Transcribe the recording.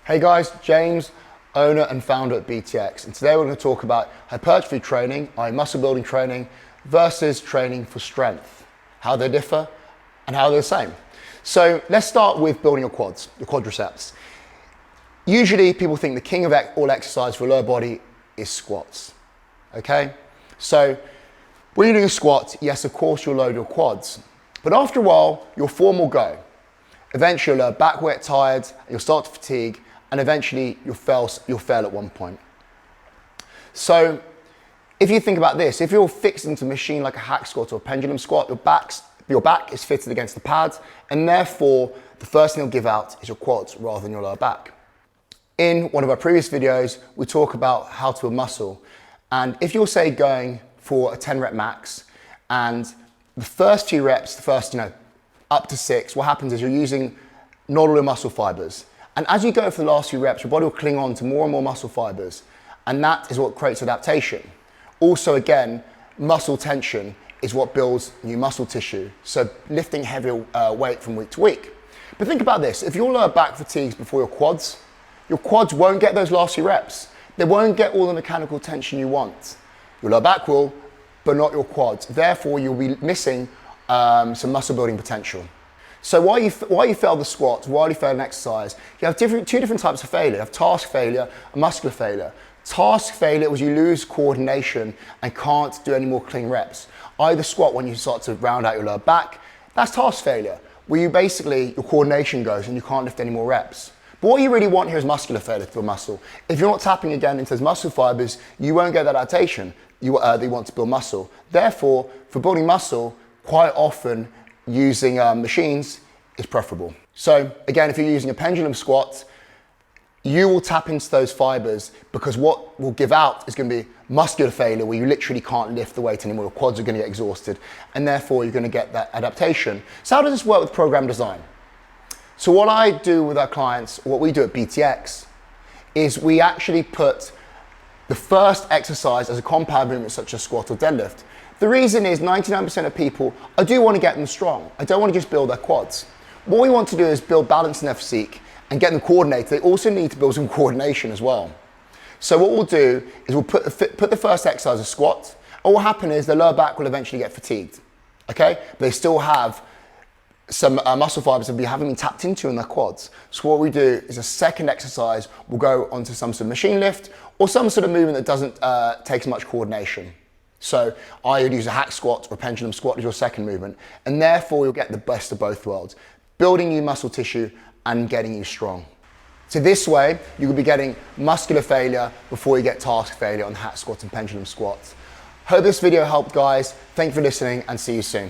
Hey guys, James, owner and founder at BTX, and today we're going to talk about hypertrophy training, i.e. muscle building training, versus training for strength, how they differ and how they're the same. So let's start with building your quads, your quadriceps. Usually people think the king of all exercise for a lower body is squats, okay? So when you're doing a squat, yes, of course you'll load your quads, but after a while, your form will go. Eventually your lower back will get tired, you'll start to fatigue, and eventually you'll fail at one point. So if you think about this, if you're fixed into a machine like a hack squat or a pendulum squat, your back is fitted against the pads, and therefore the first thing you'll give out is your quads rather than your lower back. In one of our previous videos, we talk about how to build muscle. And if you're, say, going for a 10 rep max, and the first few reps, up to 6, what happens is you're using not all your muscle fibers. And as you go for the last few reps, your body will cling on to more and more muscle fibers. And that is what creates adaptation. Also, again, muscle tension is what builds new muscle tissue. So lifting heavy weight from week to week. But think about this, if your lower back fatigues before your quads won't get those last few reps. They won't get all the mechanical tension you want. Your lower back will, but not your quads. Therefore, you'll be missing some muscle building potential. So why you fail the squats, why you fail an exercise, you have two different types of failure. You have task failure and muscular failure. Task failure was you lose coordination and can't do any more clean reps. Either squat when you start to round out your lower back, that's task failure, where your coordination goes and you can't lift any more reps. But what you really want here is muscular failure to build muscle. If you're not tapping again into those muscle fibers, you won't get that adaptation that you want to build muscle. Therefore, for building muscle, quite often using machines is preferable. So again, if you're using a pendulum squat, you will tap into those fibers, because what will give out is going to be muscular failure, where you literally can't lift the weight anymore. Your quads are going to get exhausted, and therefore you're going to get that adaptation. So how does this work with program design? So what I do with our clients, what we do at BTX, is we actually put the first exercise as a compound movement such as squat or deadlift. The reason is 99% of people, I do want to get them strong. I don't want to just build their quads. What we want to do is build balance in their physique and get them coordinated. They also need to build some coordination as well. So what we'll do is we'll put the first exercise as squat, and what will happen is the lower back will eventually get fatigued, okay? They still have some muscle fibers that haven't been tapped into in their quads. So what we do is a second exercise, we'll go onto some sort of machine lift or some sort of movement that doesn't take as much coordination. So I would use a hack squat or a pendulum squat as your second movement, and therefore you'll get the best of both worlds, building new muscle tissue and getting you strong. So this way, you will be getting muscular failure before you get task failure on hack squats and pendulum squats. Hope this video helped, guys. Thank you for listening, and see you soon.